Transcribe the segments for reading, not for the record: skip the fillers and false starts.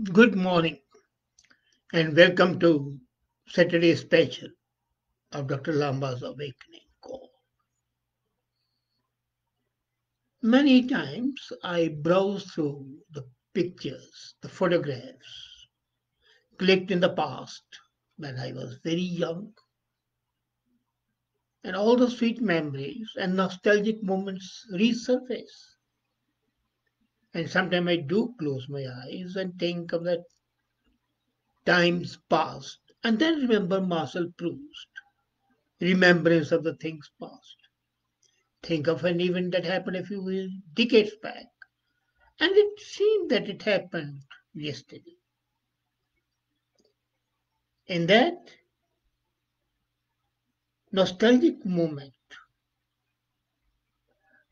Good morning and welcome to Saturday special of Dr. Lamba's Awakening Call. Many times I browse through the pictures, the photographs clicked in the past when I was very young, and all the sweet memories and nostalgic moments resurface. And sometimes I do close my eyes and think of the times past and then remember Marcel Proust, remembrance of the things past. Think of an event that happened a few decades back, and it seemed that it happened yesterday. In that nostalgic moment,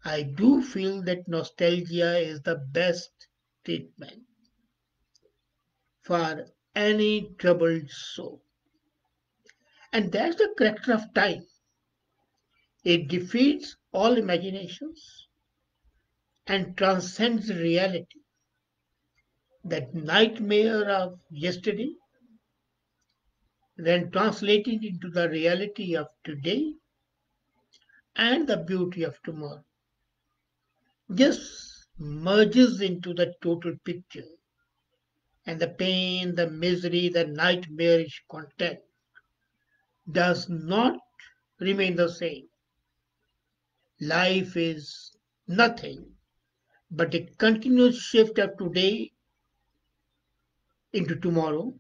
I do feel that nostalgia is the best treatment for any troubled soul. And that's the character of time. It defeats all imaginations and transcends reality. That nightmare of yesterday, then translated into the reality of today and the beauty of tomorrow, just merges into the total picture, and the pain, the misery, the nightmarish content does not remain the same. Life is nothing but a continuous shift of today into tomorrow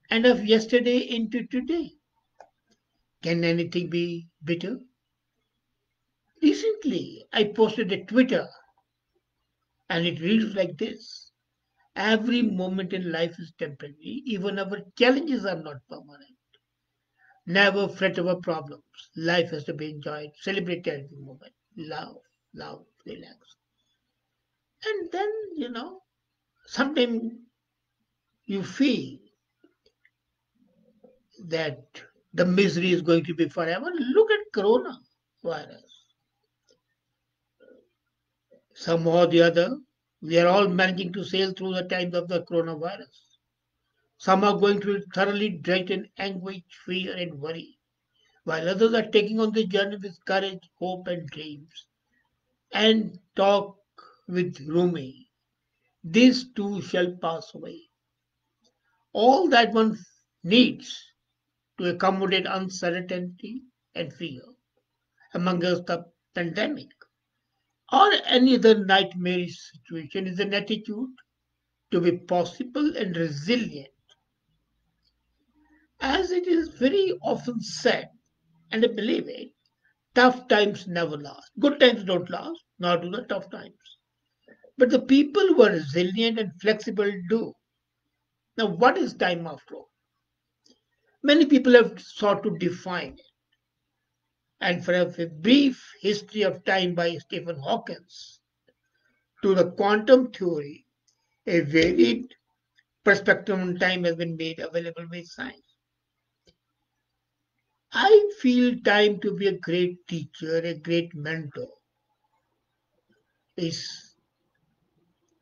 and of yesterday into today. Can anything be bitter? Recently, I posted a Twitter and it reads like this: every moment in life is temporary, even our challenges are not permanent. Never fret over problems. Life has to be enjoyed. Celebrate every moment. Love, relax. And then, sometimes you feel that the misery is going to be forever. Look at Corona virus. Somehow or the other, we are all managing to sail through the times of the coronavirus. Some are going through it thoroughly drenched in anguish, fear, and worry, while others are taking on the journey with courage, hope, and dreams. And talk with Rumi. This too shall pass away. All that one needs to accommodate uncertainty and fear among us the pandemic or any other nightmarish situation is an attitude to be possible and resilient. As it is very often said, and I believe it, tough times never last. Good times don't last, nor do the tough times. But the people who are resilient and flexible do. Now, what is time after all? Many people have sought to define it. And from a brief history of time by Stephen Hawking to the quantum theory, a varied perspective on time has been made available by science. I feel time to be a great teacher, a great mentor, is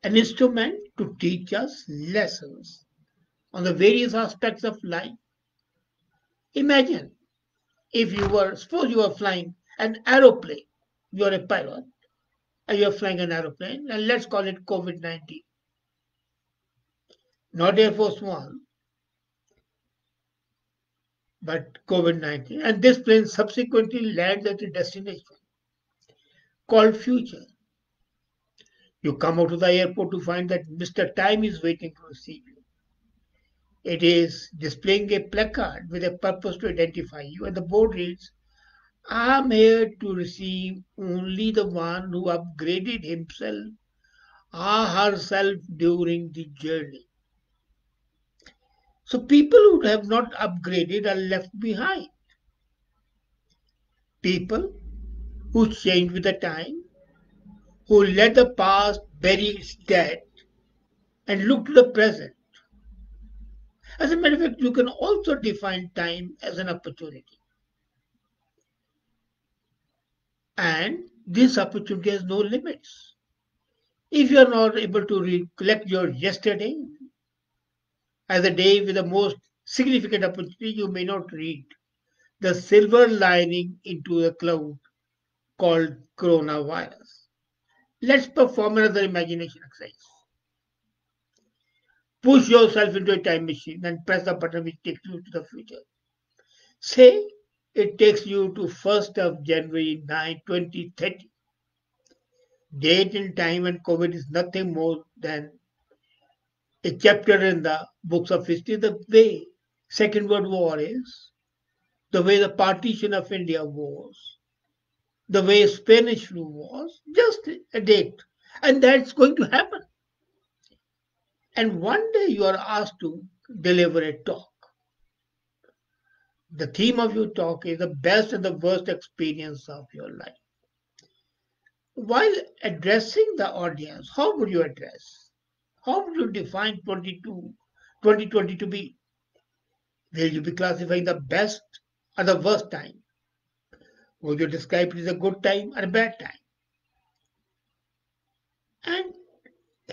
an instrument to teach us lessons on the various aspects of life. Imagine if suppose you were flying an aeroplane, you're a pilot, and you're flying an aeroplane, and let's call it COVID 19, not Air Force One, but COVID 19. And this plane subsequently lands at a destination called future. You come out to the airport to find that Mr. Time is waiting to receive you. It is displaying a placard with a purpose to identify you, and the board reads, I'm here to receive only the one who upgraded himself or herself during the journey. So people who have not upgraded are left behind. People who change with the time, who let the past bury its dead and look to the present. As a matter of fact, you can also define time as an opportunity. And this opportunity has no limits. If you are not able to recollect your yesterday, as a day with the most significant opportunity you may not read. The silver lining into the cloud called coronavirus. Let's perform another imagination exercise. Push yourself into a time machine and press the button which takes you to the future. Say it takes you to 1st of January 9, 2030. Date and time and COVID is nothing more than a chapter in the books of history. The way Second World War is, the way the partition of India was, the way Spanish flu was, just a date. And that's going to happen. And one day you are asked to deliver a talk. The theme of your talk is the best and the worst experience of your life. While addressing the audience, how would you address? How would you define 2020 to be? Will you be classifying the best or the worst time? Would you describe it as a good time or a bad time? And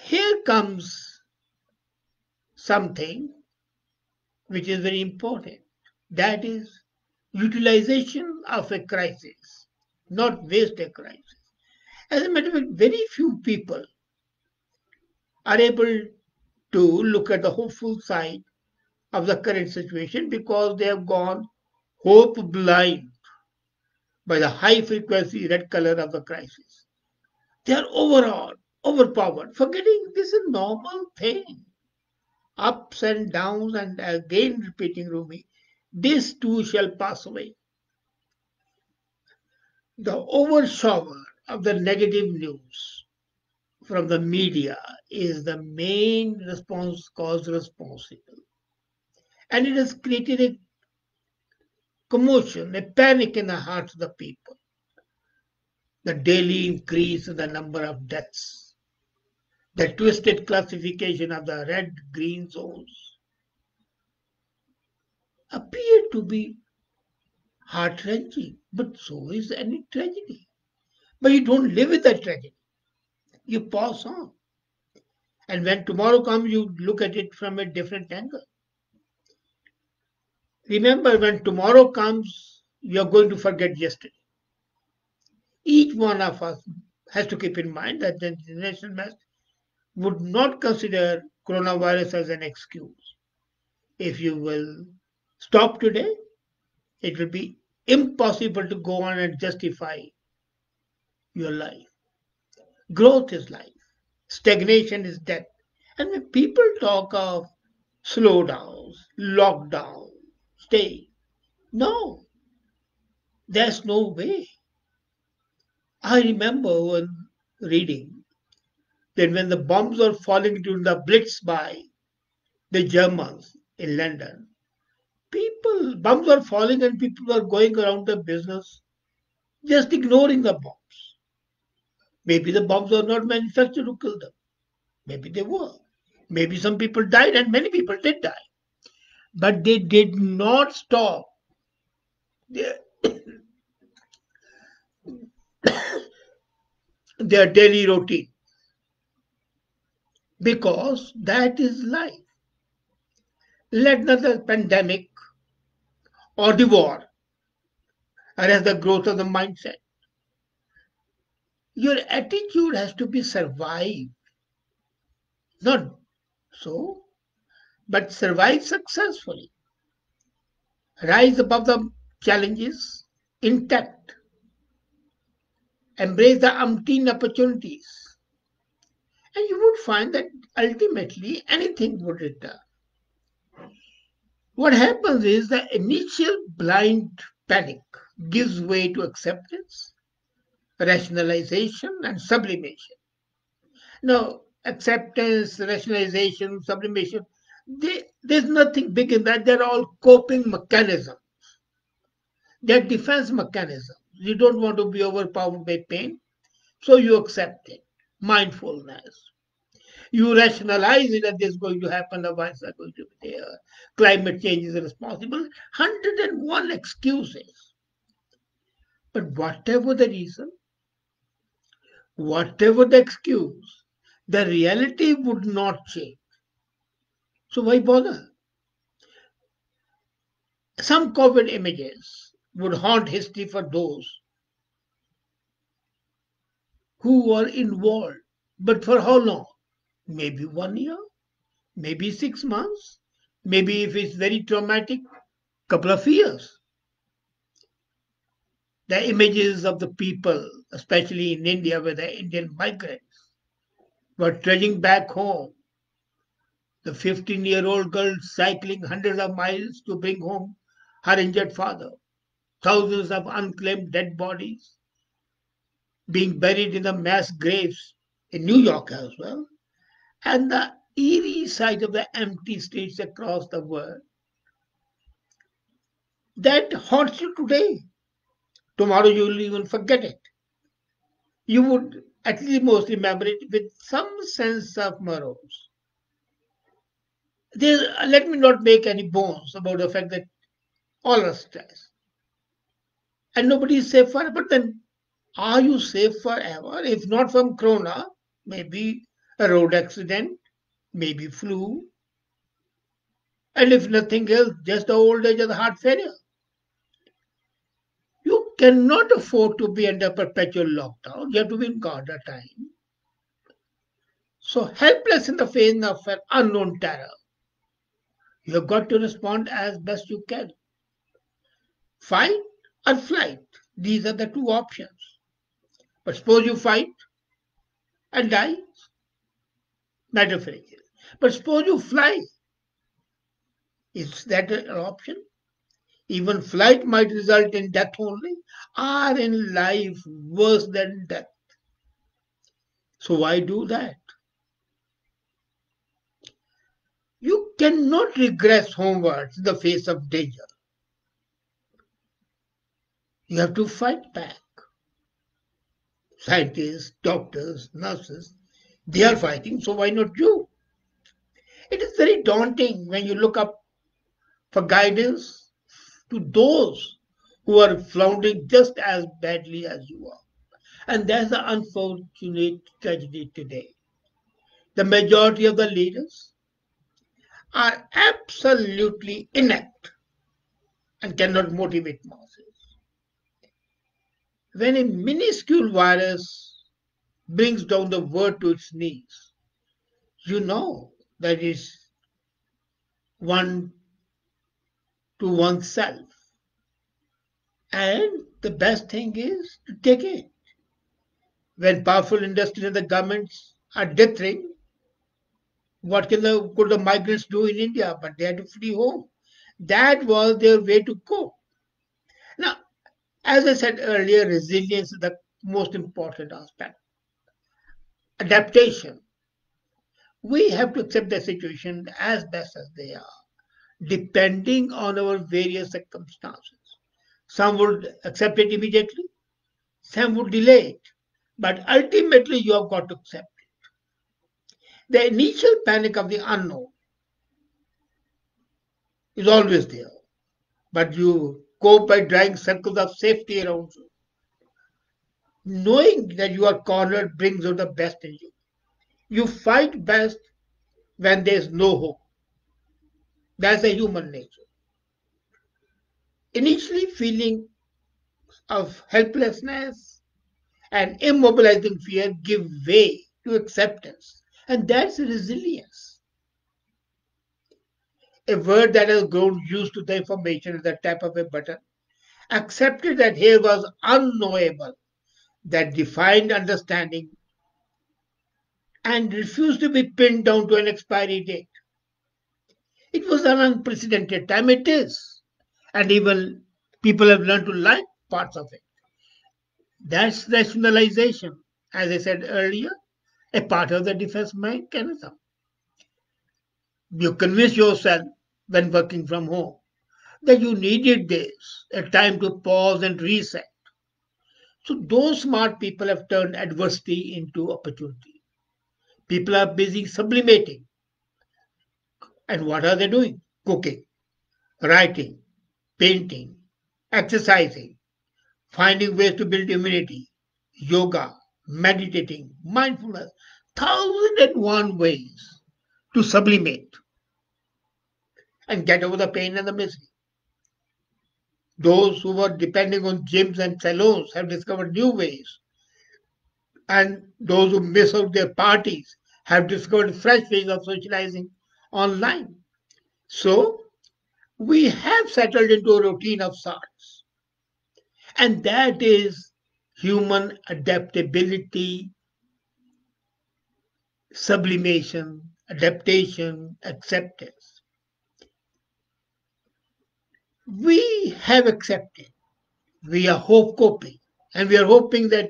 here comes something which is very important. That is utilization of a crisis, not waste a crisis. As a matter of fact, very few people are able to look at the hopeful side of the current situation because they have gone hope blind by the high frequency red color of the crisis. They are overawed, overpowered, forgetting this is a normal thing. Ups and downs, and again repeating Rumi, this too shall pass away. The overshower of the negative news from the media is the main response cause responsible. And it has created a commotion, a panic in the hearts of the people. The daily increase in the number of deaths, the twisted classification of the red green zones appear to be heart wrenching, but so is any tragedy. But you don't live with that tragedy, you pass on. And when tomorrow comes, you look at it from a different angle. Remember, when tomorrow comes, you're going to forget yesterday. Each one of us has to keep in mind that the generation would not consider coronavirus as an excuse. If you will stop today, it will be impossible to go on and justify your life. Growth is life. Stagnation is death. And when people talk of slowdowns, lockdown, stay, no, there's no way. I remember when reading that when the bombs were falling during the Blitz by the Germans in London, bombs were falling and people were going around their business just ignoring the bombs. Maybe the bombs were not manufactured to kill them. Maybe they were. Maybe some people died and many people did die. But they did not stop their, their daily routine because that is life. Let not the pandemic or the war arrest the growth of the mindset. Your attitude has to be survive, not so, but survive successfully. Rise above the challenges intact. Embrace the umpteen opportunities. And you would find that ultimately anything would return. What happens is the initial blind panic gives way to acceptance, rationalization, and sublimation. Now, acceptance, rationalization, sublimation, there's nothing big in that. They're all coping mechanisms. They're defense mechanisms. You don't want to be overpowered by pain, so you accept it. Mindfulness. You rationalize it that this is going to happen, the virus are going to be there, climate change is responsible. 101 excuses. But whatever the reason, whatever the excuse, the reality would not change. So why bother? Some COVID images would haunt history for those who were involved. But for how long? Maybe 1 year, maybe 6 months, maybe if it's very traumatic, couple of years. The images of the people, especially in India, where the Indian migrants were trudging back home, the 15-year-old girl cycling hundreds of miles to bring home her injured father, thousands of unclaimed dead bodies being buried in the mass graves in New York as well, and the eerie sight of the empty streets across the world. That haunts you today. Tomorrow you will even forget it. You would at least most remember it with some sense of morose. Let me not make any bones about the fact that all are stressed and nobody is safe forever. But then, are you safe forever? If not from corona, maybe a road accident, maybe flu, and if nothing else, just the old age of the heart failure. You cannot afford to be under perpetual lockdown. You have to be in guard at time. So helpless in the face of an unknown terror, you have got to respond as best you can. Fight or flight. These are the two options. But suppose you fight and die, metaphorically. But suppose you fly. Is that an option? Even flight might result in death only, or in life worse than death. So why do that? You cannot regress homewards in the face of danger. You have to fight back. Scientists, doctors, nurses, they are fighting, so why not you? It is very daunting when you look up for guidance to those who are floundering just as badly as you are. And that's the unfortunate tragedy today. The majority of the leaders are absolutely inept and cannot motivate masses. When a minuscule virus brings down the world to its knees, you know that is one to oneself. And the best thing is to take it. When powerful industries and the governments are dithering, could the migrants do in India? But they had to flee home. That was their way to cope. Now, as I said earlier, resilience is the most important aspect. Adaptation. We have to accept the situation as best as they are, depending on our various circumstances. Some would accept it immediately, some would delay it, but ultimately you have got to accept it. The initial panic of the unknown is always there, but you cope by drawing circles of safety around you. Knowing that you are cornered brings out the best in you. You fight best when there's no hope. That's a human nature. Initially, feeling of helplessness and immobilizing fear give way to acceptance. And that's resilience. A word that has grown used to the information at the tap of a button, accepted that here was unknowable, that defined understanding, and refused to be pinned down to an expiry date. It was an unprecedented time, it is. And even people have learned to like parts of it. That's rationalization, as I said earlier, a part of the defense mechanism. You convince yourself when working from home that you needed this, a time to pause and reset. So those smart people have turned adversity into opportunity. People are busy sublimating. And what are they doing? Cooking, writing, painting, exercising, finding ways to build immunity, yoga, meditating, mindfulness, 1,001 ways to sublimate. and get over the pain and the misery. Those who were depending on gyms and salons have discovered new ways, and those who miss out their parties have discovered fresh ways of socializing online. So, we have settled into a routine of sorts, and that is human adaptability, sublimation, adaptation, acceptance. We have accepted. We are hope coping, and we are hoping that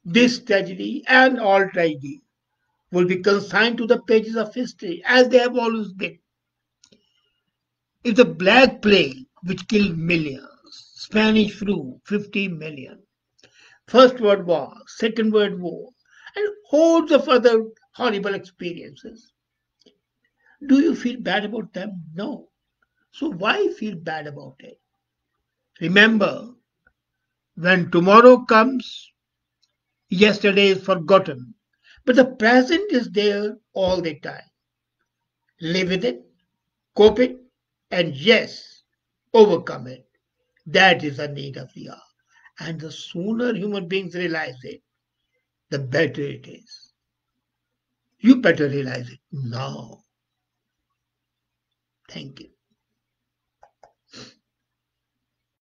this tragedy and all tragedy will be consigned to the pages of history as they have always been. It's a black plague which killed millions. Spanish flu, 50 million. First World War, Second World War, and hordes of other horrible experiences. Do you feel bad about them? No. So why feel bad about it? Remember, when tomorrow comes, yesterday is forgotten. But the present is there all the time. Live with it, cope it, and yes, overcome it. That is the need of the hour. And the sooner human beings realize it, the better it is. You better realize it now. Thank you.